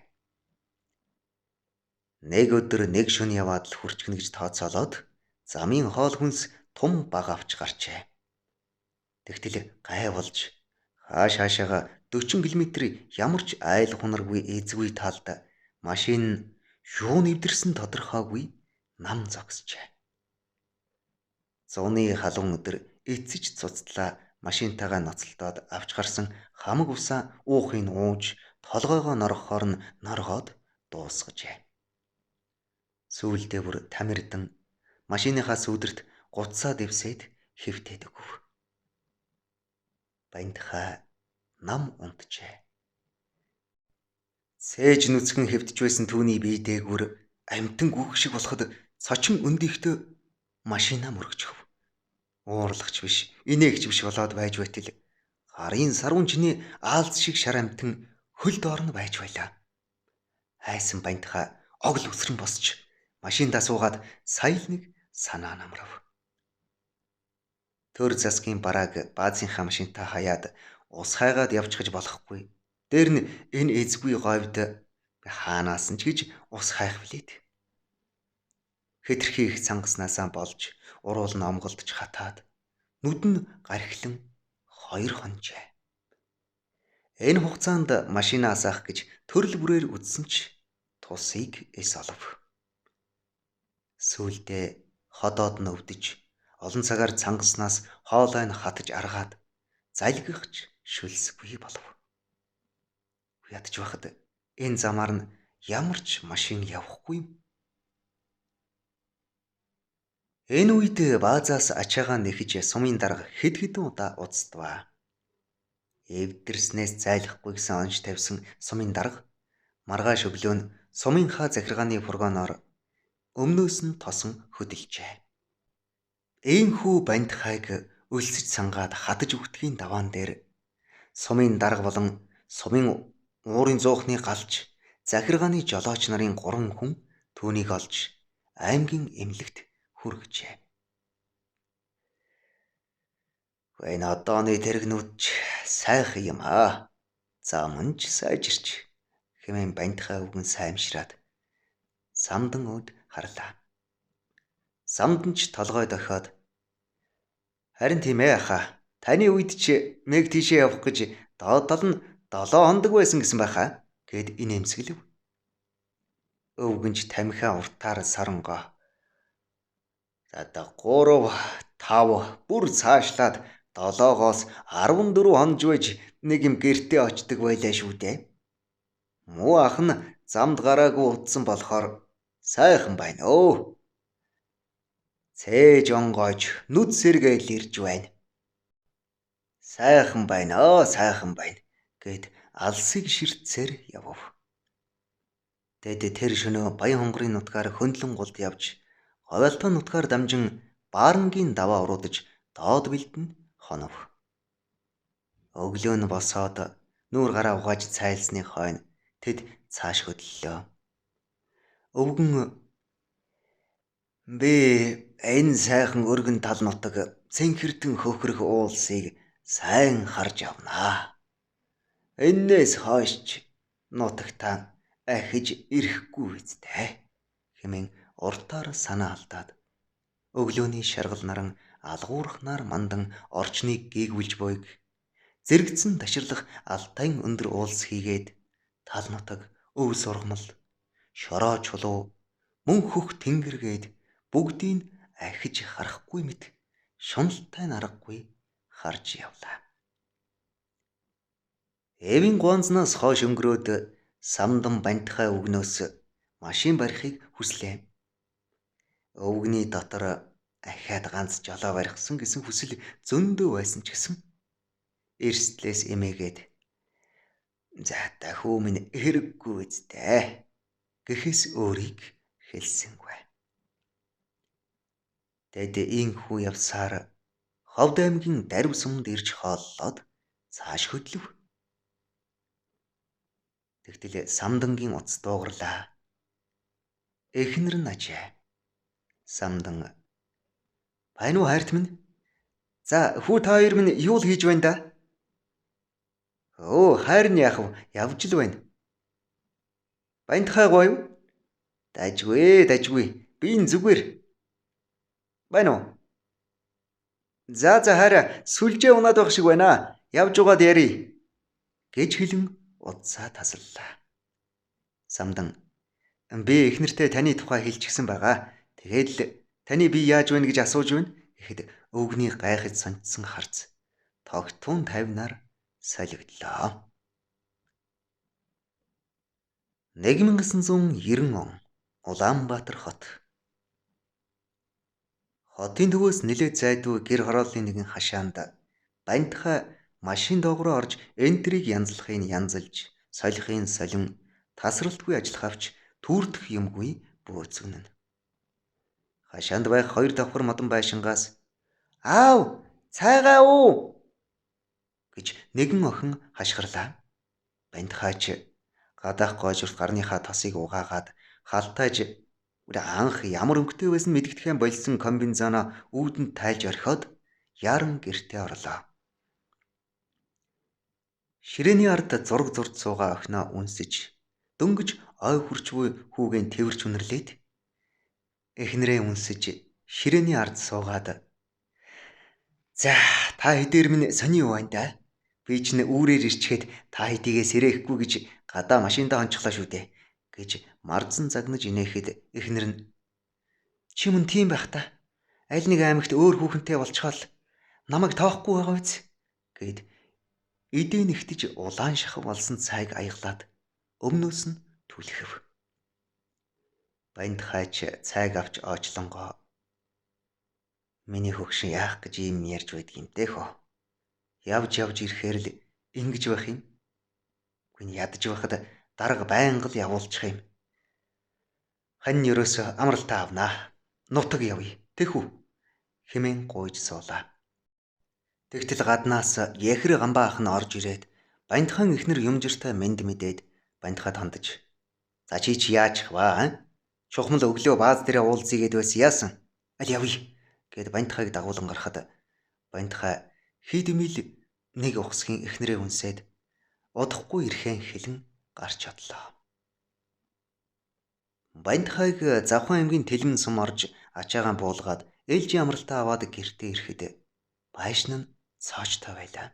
Нэг өдөр нэг шөнө яваад л хүрчгэнэ гэж тооцоолоод замын хоол хүнс том баг авч гарчээ. Тэгтэл гай болж хаашаага 40 км ямар ч айл хунаргүй эзгүй талд машин юу нэвдэрсэн тодорхойгүй нам зогсжээ. Зуны халуун өдөр эцэж цуцтлаа машинтайгаа ноцолдоод авч гарсан хамаг усаа уухын ууж толгойгоо норгохоор нь норгоод дуусгажээ. Сүүлдээ бүр тамирдан машиныхаа сүүдэрт гуцаа дэвсээд хэвтээд өгөв. Бантхай нам унтжээ. Цээж нүцгэн хэвтж байсан түүний бие дээгүүр амтан гүөх шиг болоход цочин өндийхтөө машина мөргөжөв. Уурлагч биш, инээгч биш болоод байж байтал гарын сарвын чиний аалз шиг шар амтан хөл доор нь байж байлаа. Хайсан Бантхай огл өсрөн босч машиндаа суугаад сая нэг санаа намрав. Төр засгийн барааг баазынхаа машинтаа хаяад ус хайгаад явчихж болохгүй. Дээр нь энэ эзгүй говьд хаанаас нь ч гэж ус хайх билээд. Хэтэрхий их цангаснасаа болж уруул нь омголдож хатаад нүд нь гархлан хоёр хонжээ. Энэ хугацаанд машинаас авах гэж төрөл бүрээр үдсэн ч тусыг эс олов. Сүүлдээ ходоод нь өвдөж олон цагаар цангаснаас хоолой нь хатаж аргаад залгихч шүлсгүй болов. Ядж байхад энэ замаар нь ямар ч машин явахгүй юм. Энэ үед баазаас ачаагаа нэхэж сумын дарга хэд хэдэн удаа уцтваа. Эвдэрснээс зайлахгүй гэсэн онж тавьсан сумын дарга маргааш өглөө нь сумынхаа захиргааны фургоноор өмнөөс нь тосон хөдөлжээ. Ийхүү Бантхайг өлсөж сангаад хатаж өгтгийн даваан дээр сумын дарга болон сумын уурын зуухны галж захиргааны жолооч нарын 3 хүн түүнийг олж аймгийн эмнэлэгт хүргэжээ. Энэ одооны тэрэгнүүд сайхан юм аа. Заманч сайжирч хэмээн Бантхай өвгөн саймшраад самдан өд харлаа. Самдан ч толгой дохиод харин тийм ээ ахаа. Таны үед ч мэг тийшээ явах гэж доотлол нь 7 хоног байсан гэсэн байхаа гэд инээмсэглэв. Өвгөнч тамхиа уртаар соронгоо. За одоо 3, 5 бүр цаашлаад 7-оос 14 хонж байж нэг юм гэртээ очдөг байлаа шүү дээ. Муу ах нь замд гараагүй утсан болохоор сайхан байна өө. Цээж онгойж нүд сэргээл ирж байна. Сайхан байна гэд алсыг ширтсээр явв. Тэд тэр шөнөө Баян хонгорын нутгаар хөндлөн гулд явж говьалтай нутгаар дамжин Баарнгийн даваа уруудаж доод бэлдэн хонов. Өглөө нь босоод нүүр гараа угааж цайлсны хойно тэд цааш хөдлөлөө. Өвгөн би энэ сайхан өргөн тал нутаг цэнхэртэн хөхрөх уулсыг сайн харж авнаа. Эннээс хойш нутагтаа ахиж ирэхгүй үсттэй хэмээн уртаар санаа алдаад өглөөний шаргал наран алгуурхнаар мандан орчныг гээгүүлж буйг зэрэгцэн таширлах алтайн өндөр уулс хийгээд тал нутаг өв сургамал шороо чулуу мөн хөх тэнгэргээд бүгдийг ахиж харахгүй мэт шуналтай наргагүй харж явлаа. Эвийн гуанзнаас хойш өнгөрөөд самдан бантхай өвгнөөс машин барихыг хүслээ. Өвгний дотор ахиад ганц жолоо барихсан гэсэн хүсэл зөндөө байсан ч гэсэн эрсдлээс эмээгээд за дахиу минь хэрэггүй үсттэй гэхээс өөрийг хэлсэнгүй. Тэд ийхүү явсаар Ховд аймгийн Дарив сумд ирж хооллоод цааш хөдлөв. Тэгтэл самдангийн утас дуугарлаа. Эхнэр нь ажээ. Самдан байна уу хайрт минь? За хүү та хоёр минь юу л хийж байна да? Өө хайр нь яах вэ? Явж л байна. Бантхайгаа юу? Дажгүй. Би энэ зүгээр. Байна уу? За хараа сүлжээ унаад байх шиг байна. Явж угаад ярий гэж хэлэн удсаа тасаллаа. Самдан би эхнэртэй таны тухай хэлчихсэн байгаа. Тэгээд л таны би яаж байна гэж асууж байна. Гэхэд өвгний гайхаж сонцсон харц тогтун тайвнаар солигдлоо. 1990 он Улаанбаатар хот. Хотын төвөөс нэлээд зайдуу гэр хорооллын нэгэн хашаанд бантхай машин доогроо орж энтрийг янзлахын янзалж, солихын солин, тасралтгүй ажиллах авч түүрдэх юмгүй бөөцгөнөн. Хашаанд байх 2 давхар модон байшингаас "Аав, цайгаа уу" гэж нэгэн охин хашгирлаа. Бантхайч гадаах гоожролт гарныхаа тосыг угаагаад халтайж анх ямар өнгөтэй байсан мэдгэдэхээ болсон комбинзоноо үүдэнд тайлж орхиод яран гэртээ орлоо. Ширээний ард зураг зурд суугаа охиноо үнсэж дөнгөж ой хурч буй хүүгээ тэрвэрч үнэрлээд эхнэрээ үнсэж ширээний ард суугаад "За та хэдээр минь сони юу байна да? Би ч нэ үүрээр ирчгээд та хэдийгээ сэрэхгүй гэж гадаа машиндаа хончихлоо шүү дээ" гэж марзан загнаж инээхэд эхнэр нь "Чи мөн тийм байх та. Аль нэг аймагт өөр хүүхэнтэй болчихвол намайг тоохгүй байгаа биз" гэд эдээ нэгтэж улаан шахав болсон цайг аяглаад өмнөөс нь түлхэв. Бантхайч цайг авч оочлонгоо "Миний хөгшин яах гэж ийм ярьж байдаг юм те хөө. Явж ирэхээр л ингэж байх юм. Гүн ядаж байхад дарга байнга л явуулчих юм. Хань ерөөсө амралтаа авнаа. Нутаг явъя. Тэхүү" хэмээн гуйж суулаа. Тэгтэл гаднаас яхэр гамбаа ах нь орж ирээд бантхан эхнэр юмжиртай мэд мэдээд бантхад хандаж "За чи яачих ваа? Чухмал өглөө бааз дээрээ уулзъя гэд байсан яасан? Аль явъя" гэд бантхайг дагуулan гарахад бантхай хидмил нэг ухсхийн эхнэрээ үнсээд удахгүй ирэхэн хэлэн гарч чадлаа. Бантхайг Завхан аймгийн Тэлмэн сум орж ачаагаан буулгаад ээлжийн амралтаа аваад гэртээ ирэхэд байшин нь цоочтой байлаа.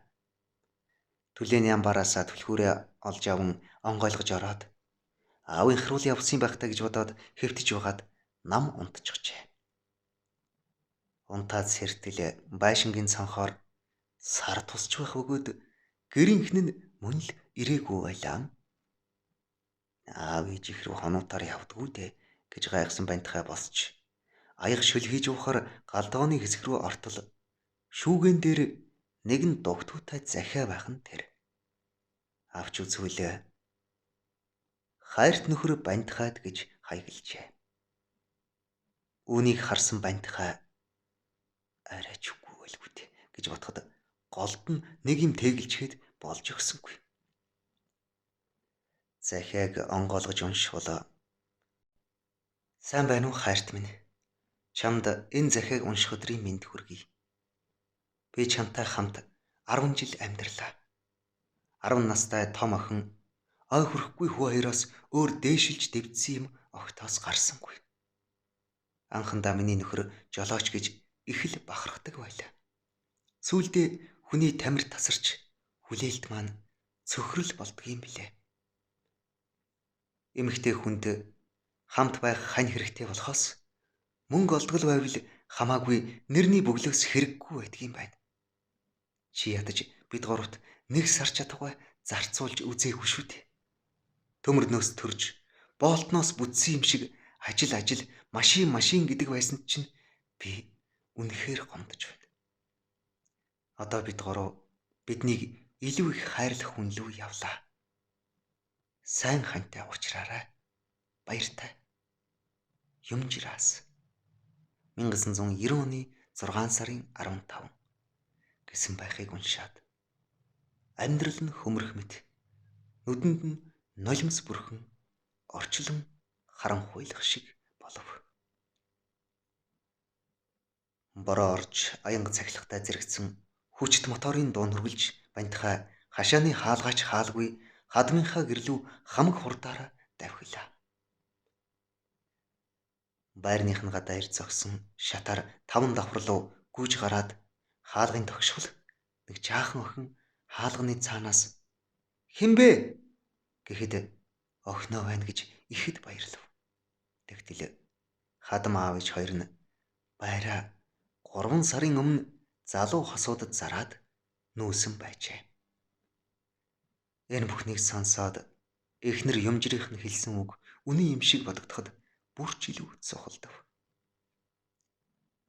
Түлээний амбаараасаа түлхүүрээ олж аван онгойлгож ороод Аавын харуул явсан байх таа гэж бодоод хэвтэж байгаад нам унтчихжээ. Унтаад сэртэл байшингийн цонхоор сар тусч байх бөгөөд гэрийнхэн нь мөн л ирээгүй байлаа. Аав ээж их рүү хонуутаар явдгүү дээ гэж гайхсан бантхай босч аяг шөл хийж уухаар галдооны хэсэг рүү ортол шүүгэн дээр нэгэн дугтуутай захиа байх нь тэр. Авч үзвэл хайрт нөхөр бантхайд гэж хаяглажээ. Үүнийг харсан бантхай арайч үгүй байлгүй дээ гэж бодоход голд нь нэг юм тэгэлжгээд болж өгсөнгүй. Захиаг онгоолгож уншвал сайн байна уу хайрт минь? Чамд энэ захиаг унших өдрийн мэнд хүргэе. Би чамтай хамт 10 жил амьдралаа. 10 настай том охин ой хүрхгүй хүү хоёроос өөр дээшилж дэвдсэн юм огтоос гарсангүй. Анхандаа миний нөхөр жолооч гэж их л бахархдаг байлаа. Сүүлдээ хүний тамир тасарч хүлээлт маань цөхрөл болдгийм билээ. Эмэгтэй хүнд хамт байх хань хэрэгтэй болохоос мөнгө олдгол байвал хамаагүй нэрний бөглөөс хэрэггүй байдгийм байна. Чи ядаж бид гуравт нэг сар чадахгүй зарцуулж үзээгүй шүү дээ. Төмөрнөөс төрж боолтноос бүтсэн юм шиг ажил машин гэдэг байсан чинь би үнэхээр гомдож байна. Одоо бид гурав биднийг илүү их хайрлах хүн лүү явлаа. Сайн хантай уулзраарай. Баяртай. Юмжираас 1990 оны 6 сарын 15 гэсэн байхыг уншаад амьдрал нь хөмрөх мэт нүдэнд нь нулимс бүрхэн орчлон харанхуйлах шиг болов. Бороо орж аянга цахилгатай зэрэгцэн хүчит моторын дуу нүргэлж бантхай хашааны хаалгаач хаалгүй хадмынхаа гэрлүү хамаг хурдаараа давхилаа. Байрных нь гадаа ирж зогсон шатаар 5 давхар руу гүйж гараад хаалгын тогшвол нэг жаахан охин хаалганы цаанаас "Хинбэ?" гэхэд охиноо байна гэж ихэд баярлав. Тэгтэл хадам аав ээж хоёр нь байраа 3 сарын өмнө залуу хосуудад зараад нүүсэн байжээ. Энэ бүхнийг сонсоод эхнэр юмжирийнх нь хэлсэн үг үнэн юм шиг бодогдоход бүрч илүү сухалдав.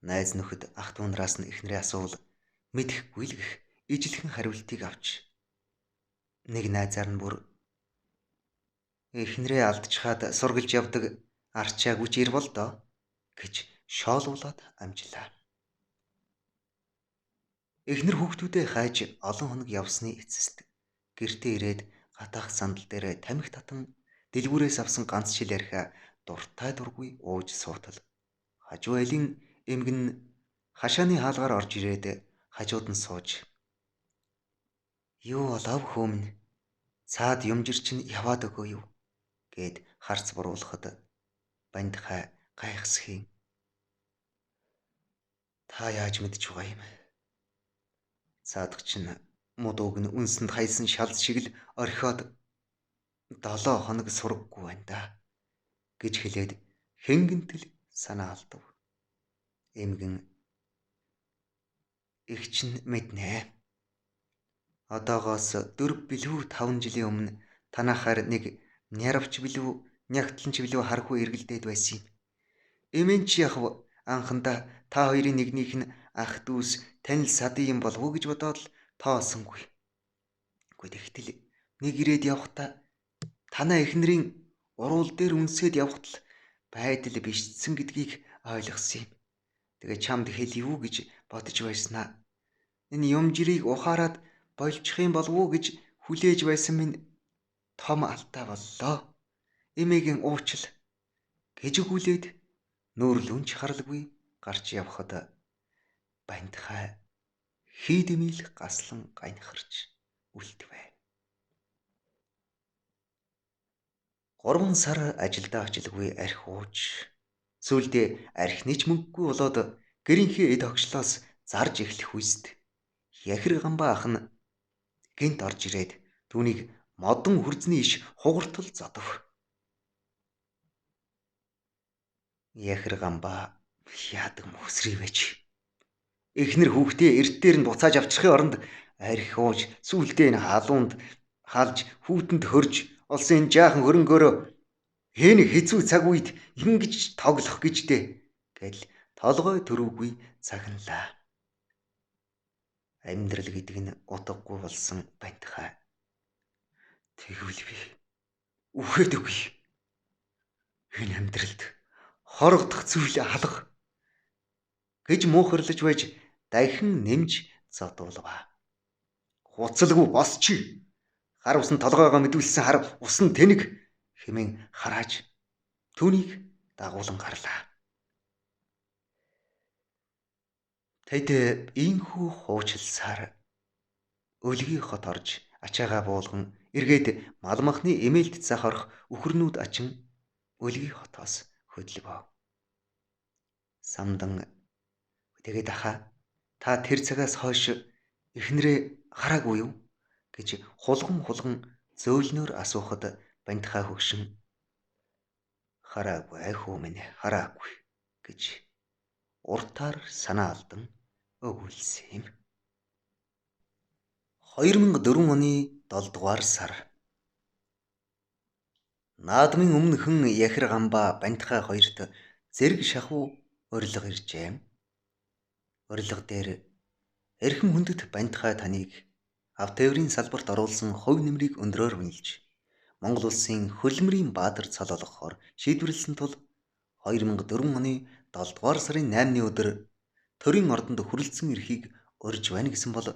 Найз нөхөд ах トゥ унараас нь эхнэрээ асуувал мэдэхгүй л гэх ижилхэн хариултыг авч нэг найзаар нь бүр эхнэрээ алдчихад сургалж явдаг арчаагүй ч ир бол доо гэж шоолуулаад амжлаа. Эхнэр хүүхдүүдээ хайж олон хоног явсны эцэст гэртээ ирээд гатаах сандал дээр тамхи татан дэлгүүрээс авсан ганц шил архиа дуртай дургүй ууж суутал хажуу айлын эмгэн хашааны хаалгаар орж ирээд хажууд нь сууж "Юу болов хөөмн? Цаад юмжир чинь яваад өгөө юу?" гэд харц буруулахад бандхай гайхсхийн "Та яаж мэдж байгаа юм? Цаадах чинь мудууг нь үнсэнд хайсан шалц шиг л орхиод 7 хоног сураггүй байна да" гэж хэлээд хэнгэнтэл санаа алдав. Эмгэн "Их чинь мэднэ. Одоогоос 4 билүү 5 жилийн өмнө танахаар нэг нярвч билүү нягтланч билүү харахгүй эргэлдээд байсан юм. Эмэн чи яхав анхандаа та хоёрын нэгнийх нь ах дүүс танил садын юм болов уу гэж бодоод л тоосонгүй. Тэгтэл нэг ирээд явхдаа танаа эхнэрийн уруул дээр үнсээд явхад л байдал бишдсэн гэдгийг ойлгосон юм. Тэгээ чамд хэлъя юу гэж бодож байснаа. Энэ юмжирийг ухаарад болчих юм болов уу гэж хүлээж байсан минь том алдаа боллоо. Эмээгийн уучил гэж өгүүлээд нүүрлүүн ч харалгүй гарч явхад бандхай хийдэмил гаслан ганихарч үлдвэ. 3 сар ажилдаа очилгүй архи ууж сүүлдээ архины ч мөнгөгүй болоод гэрийнхээ эд огшлоос зарж эхлэх үст яхир гамбаа ах нь гинт орж ирээд түүнийг модон хүрзний иш хугартал зодов. Яхир гамбаа яадаг мөсрий байж. Эхнэр хүүхдээ эрт дээр нь буцааж авчрахын оронд арх ууж сүүлдээ энэ халуунд халж хүүтэнд хөрж олсон энэ жаахан хөрөнгөөрөө хэн хэцүү цаг үед ингэж тоглох гэж дээ гэл толгой төрүүгүй цаганлаа. Амьдрал гэдэг нь утгагүй болсон бантхай. Тэгвэл би үхээд үгүй. Энэ амьдралд хорогдох зүйл алга гэж муухарлаж байж дахин нэмж зодуулва. Хуцалгүй босч гар усан толгойгоо мэдүүлсэн хар усан тэнэг хэмээн харааж түүнийг дагуулan гарлаа. Тэд ийхүү хуучилсаар өлгийн хот орж ачаагаа буулган эргээд малмахны эмээлт захарах үхрнүүд ачин өлгийн хотоос хөдлөв. Самдан тэгээд ахаа та тэр цагаас хойш эхнэрээ хараагүй юу гэж хулган зөөлнөөр асуухад бантхай хөгшин хараагүй хүү минь хараагүй гэж уртаар санаа алдан өгүүлсэн юм. 2004 оны 7 дугаар сар. Наадмын өмнөхөн Яхир гамбаа бантхай хоёрт зэрэг шахуу урилга иржээ. Урилга дээр эрхэм хүндэт бантхай таныг ав тээврийн салбарт оруулсан хувь нэмрийг өндрөөр үнэлж Монгол улсын хөлмөрийн баатар цал олгохоор шийдвэрлсэн тул 2004 оны 7 дугаар сарын 8-ны өдөр төрийн ордонд хүрэлцэн ирэхийг урьж байна гэсэн бол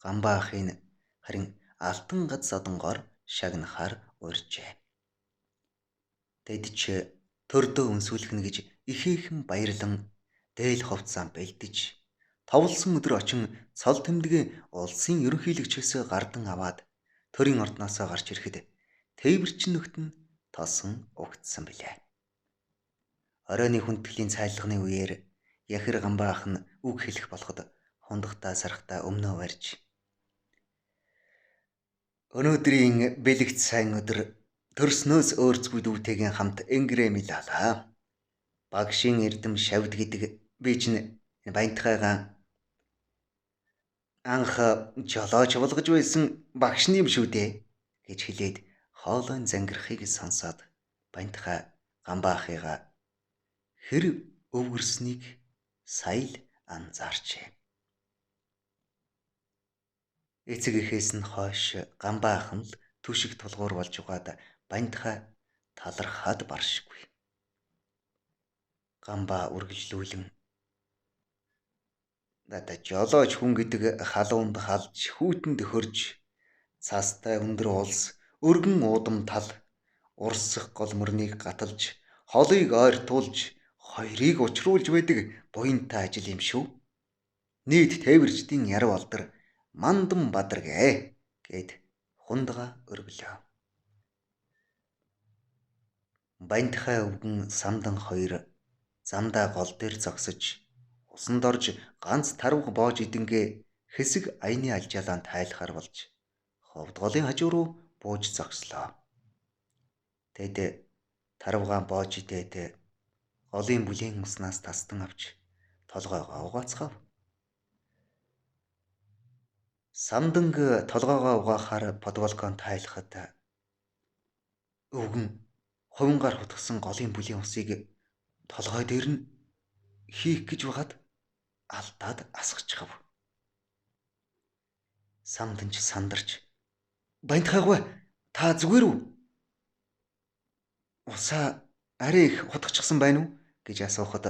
гамбаа ахын харин алтан гад содонгоор шагнахаар урьжээ. Тэд ч төрдөө өнсүүлэх гэж ихээхэн баярлан дээл ховцсан бэлдэж товлсон өдөр очин цол тэмдгээ улсын ерөнхийлөгчөөс гардан аваад төрийн ордноос гарч ирэхэд тээвэрчин нөхд нь тосон угтсан билээ. Оройны хүндэтгэлийн цайлганы үеэр Яхир гамбаа ах нь үг хэлэх болоход хундахтаа сарахтаа өмнөө барьж өнөөдрийн бэлэгт сайн өдөр төрснөөс өөрцгүй дүүтэйгийн хамт энгэрээ милалаа. Багшийн эрдэм шавд гэдэг би чинь бантхайгаа анх жолооч болгож байсан багшны юм шүү дээ гэж хэлээд хоолойн зангирахыг сонсоод бантхай гамбаа ахыгаа хэр өвгөрснийг сая л анзаарчээ. Эцэг эхээс нь хойш гамбаа ах нь л түшиг тулгуур болж угаад бантхай талархаад баршгүй. Гамбаа үргэлжлүүлэн надад жолооч хүн гэдэг халуунд халж хүүтэнд хөрж цаастай өндөр улс өргөн уудам тал урсах гол мөрнийг гаталж холыг ойртуулж хоёрыг учруулж байдаг буянтай ажил юм шүү. Нийт тээвэрчдийн яруу алдар Мандан Бадаргээ гэд хундгаа өргөлөө. Бантхай өвгөн самдан хоёр замдаа гол дээр зогсож усанд орж ганц тарвга боож идэнгээ хэсэг аяны алжаалаанд тайлахар болж ховд голын хажуу руу бууж зогслоо. Тэд тарвгаан боож идээд голын бүлийн уснаас тастан авч толгойгоо угаацгав. Самданг толгойгоо угаахаар подволкон тайлахад өвгөн хувингаар хутгсан голын бүлийн усыг толгой дээр нь хийх гэж байгаад алдаад асгачхав. Самданч сандарч бантхайгаа та зүгээр үү? Усаа арай их хутгачихсан байна уу гэж асуухад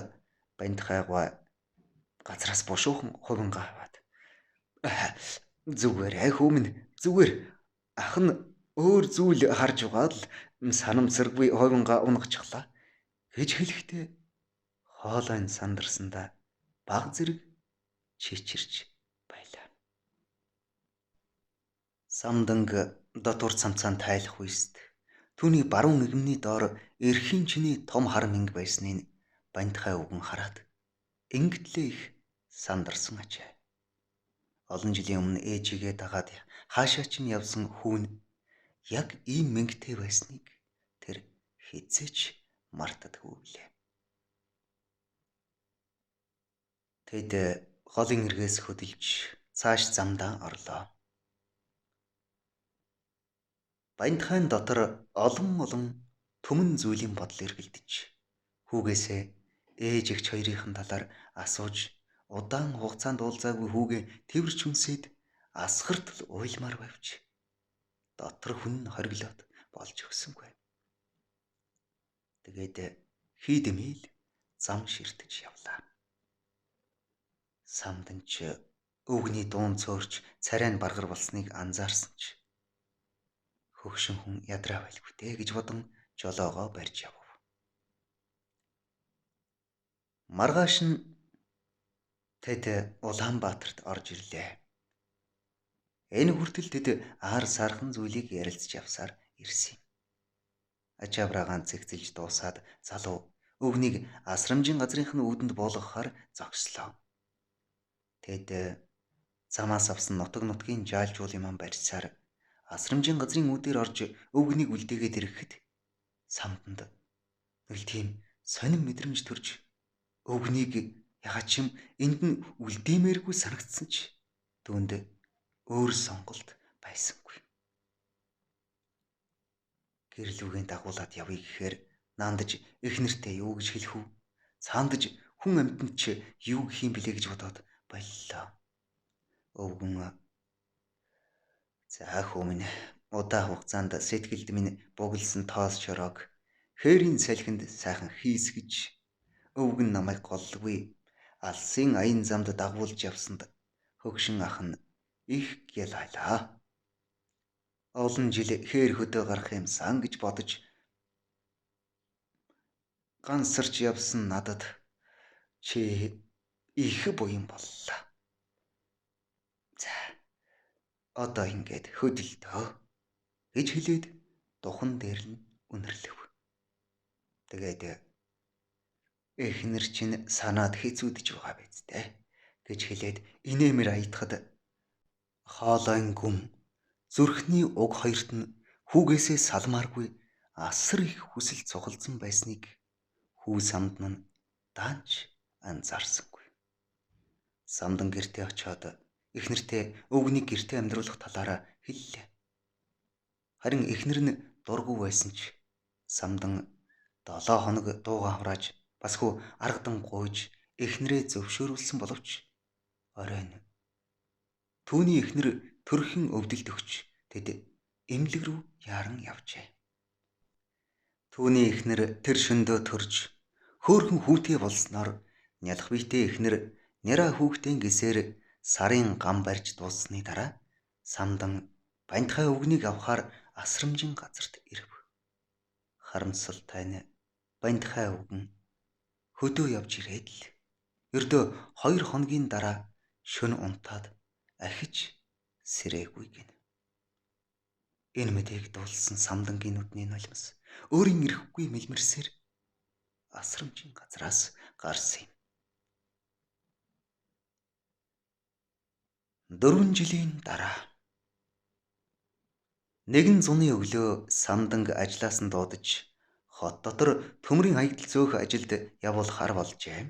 бантхайгаа газраас бушуухан хувингаа аваад зүгээр хүү минь зүгээр ах нь өөр зүйл харж угаад л санамсаргүй хувингаа унгачглаа гэж хэлэхдээ хоолойн сандарсандаа баг зэрэг чичирч байлаа. Самданг дотор цамцаан тайлах үест түүний баруун нэгмний доор эрхийн чиний том хар мэнг байсныг бантхай өвгөн хараад ингэтлээ их сандарсан ажээ. Олон жилийн өмнө ээжигээ дагаад хаашаа ч нь явсан хүүн яг ийм мэнгтэй байсныг тэр хэзээч мартадаггүй билээ. Тэд голын эргээс хөдөлж цааш замдаа орлоо. Баянтхайн дотор олон түмэн зүйлийн бодол эргэлдэж хүүгээсээ ээж эгч хоёрын талаар асууж удаан хугацаанд уулзаагүй хүүгээ тэрвэрч хүнсээд асгартал уйлмаар байвч дотор хүн хориглоод болж өгсөнгүй. Тэгээд хийдмэл зам ширтэж явлаа. Самдан ч өвгний дуун цөөрч царай нь баргар болсныг анзаарсан ч хөгшин хүн ядраа байлгүй дээ гэж бодон жолоогоо барьж явв. Маргааш нь тэд Улаанбаатарт орж ирлээ. Энэ хүртэл тэд аар сархан зүйлийг ярилцж явсаар ирсэн юм. Ачаабрагаан цэгцэлж дуусаад залуу өвгнийг асрамжийн газрынх нь үүдэнд буулгахаар зогслоо. Тэд замаас авсан нутгийн жаалжуулын ман барьсаар асрамжийн газрын үүдээр орж өвгнийг үлдээгээд ирэхэд самданд нэг тийм сонин мэдрэмж төрж өвгнийг ягаад ч юм энд нь үлдээмээргүй санагдсан ч түүнд өөр сонголт байсангүй. Гэрлүүгийн дагуулад явъя гэхээр наандаж их нэртэй юу гэж хэлэх үү? Цаандаж хүн амьтанд ч юу гэх юм блэ гэж бодоод боллоо. Өвгөн за хүү минь удаа хугацаанд сэтгэлд минь бугласан тоос шороог хээрийн салхинд сайхан хийсгэж өвгөн намайг голгүй алсын аян замд дагуулж явсанд хөгшин ах нь их гялайлаа. Олон жил хээр хөдөө гарах юмсан гэж бодож гансарч явсан надад чи их буян боллоо. За одоо ингээд хөдөлтөө гэж хэлээд духан дээр нь үнэрлэв. Тэгээд эхнэр чинь санаад хэцүүдж байгаа биз дээ гэж хэлээд инээмэр аятахад хоолойн гүн зүрхний уг хоёрт нь хүүгээсээ салмааргүй асар их хүсэл цугалзан байсныг хүү самдан нь даанч анзаарсангүй. Самдан гэртээ очиод эхнэртээ өвгнийг гэртээ амьдруулах талаараа хэллээ. Харин эхнэр нь дургүй байсан ч самдан 7 хоног дуугаа хурааж басгүй аргадан гуйж эхнэрээ зөвшөөрүүлсэн боловч оройн түүний эхнэр төрхөн өвдөлт өгч тэд эмнэлэг рүү яаран явжээ. Түүний эхнэр тэр шөндөө төрж хөөхөн хүүтэй болсноор нялх биетэй эхнэр няраа хүүхдийн гисээр сарын гам барьж дууссаны дараа самдан Баянтхай өвгнийг авахаар асрамжийн газарт ирэв. Харамсалтай нь Баянтхай өвгөн хөдөө явж ирээд л ердөө 2 хоногийн дараа шөнө унтаад ахиж сэрээгүй гэнэ. Энэ мэдээг дуулсан самдангийн нүдний нулимс өөрийн ирэхгүй мэлмэрсээр асрамжийн газраас гарсан юм. 4 жилийн дараа нэгэн зуны өглөө самданг ажлаас нь дуудаж хот дотор төмрийн хаягдал зөөх ажилд явуулахаар болжээ.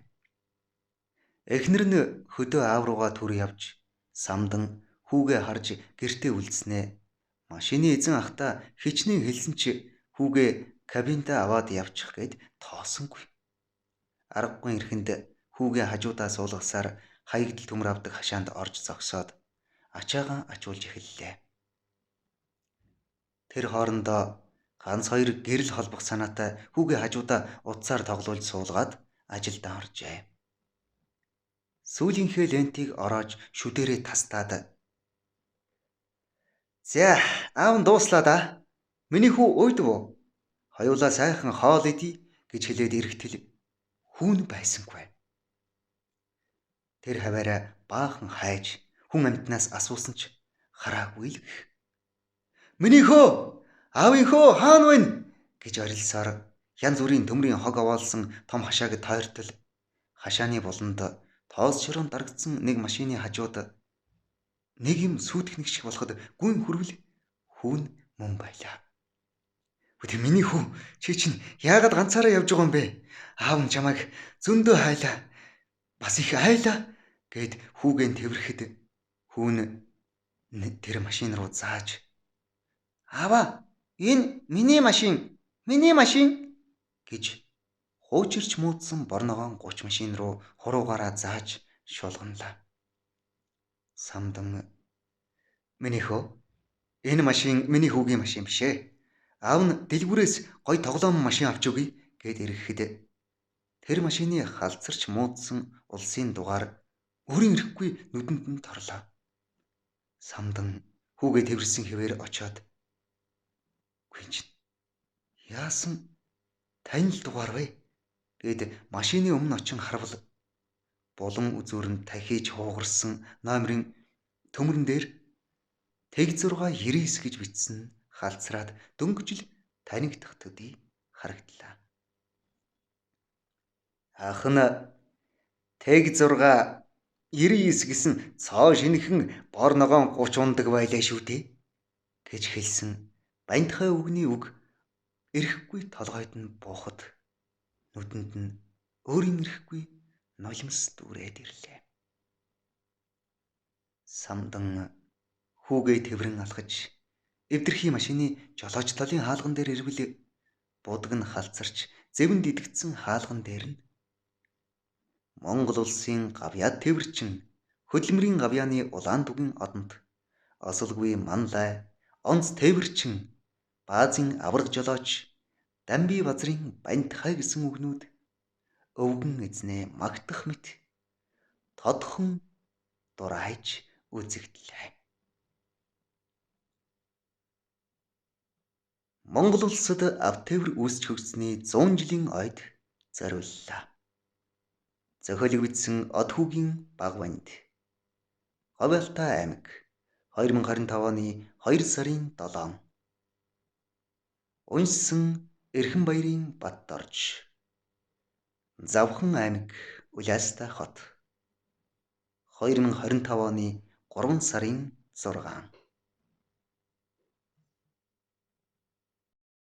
Эхнэр нь хөдөө аав руугаа түр явж самдан хүүгээ харж гэртээ үлдснээ машины эзэн ахта хичнээн хэлсэн ч хүүгээ кабинтаа аваад явчих гээд тоосонгүй. Аргагүй ирэхэнд хүүгээ хажуудаа суулгасаар хаягдал төмөр авдаг хашаанд орж зогсоод ачаагаа ачуулж эхэллээ. Тэр хоорондоо ганц хоёр гэрэл холбох санаатай хүүгээ хажуудаа утсаар тоглуулж суулгаад ажилдаа оржээ. Сүүлийнхээ лентийг ороож шүдэрээ тастаад "За, аав нь дууслаа да. Миний хүү уйдв уу? Хоёулаа сайхан хоол идий" гэж хэлээд ирэхтэл хүүн байсангүй. Тэр хаваараа баахан хайж хүн амтнаас асуусан ч хараагүй л гэх. "Миний хөө, аавын хөө хаана вэ?" гэж орилсоор янз бүрийн төмрийн хог овоолсон том хашааг тойртол хашааны буланд тоос шорон дарагдсан нэг машины хажууд нэг юм сүйтгэх шиг болоход гүн хүрвэл хүүн мөн байлаа. "Үгүй миний хүү, чи чинь яагаад ганцаараа явж байгаа юм бэ? Аав нь чамайг зөндөө хайлаа. Бас их айлаа гэд хүүгэн тэрхэхэд хүүн тэр машин руу зааж "Аава, энэ миний машин" гэж хуучирч муудсан бор ногоон 30 машин руу хуруугаараа зааж шуулганлаа. Самдан "Минийх үү? Энэ машин миний хүүгийн машин биш ээ. Аав нь дэлгүүрээс гой тоглоом машин авч өгье" гэд ирэхэд тэр машины халдсарч муудсан улсын дугаар өрийн ирэхгүй нүдэнд нь торлоо. Самдан хүүгээ тэрсэн хэвээр очоод "Гүн чинь яасан тань л дугаар вэ?" гэд машины өмнө очин харвал булан үзүүр нь тахиж хуугарсан номерын төмөрн дээр Тэг 6 99 гэж бичсэн нь халдсраад дөнгөжл танигдах төдий харагдлаа. Ах нь Тэг 6 99 гэсэн цоо шинэхэн бор ногоон 30 ундаг байлаа шүү дээ гэж хэлсэн Бандхай үгний үг эрэхгүй толгойд нь буухад нүдэнд нь өөрийн эрэхгүй нулимс дүүрээд ирлээ. Самдан хүүгээ тэрэн алхаж эвдэрхий машины жолооч талын хаалган дээр ирвэл будаг нь халдсарч зэвэнд идэгдсэн хаалган дээр нь Монгол улсын гавьяад тээвэрчин хөдөлмөрийн гавьяаны улаан дугийн одонд осолгүй манлай онц тээвэрчин баазын авраг жолооч Дамби базрын Бандхай гэсэн үгнүүд өвгөн эзнээ магтах мэт тодхон дурайж үзэгдлээ. Монгол улсад автовр үүсч хөгжсөний 100 жилийн ойд зориуллаа. Зохиолыг бичсэн Одхүүгийн баг банд. Говьалтай аймаг 2025 оны 2 сарын 7. Уншсан Эрхэнбаярын Батторж. Завхан аймаг Уляастай хот 2025 оны 3 сарын 6.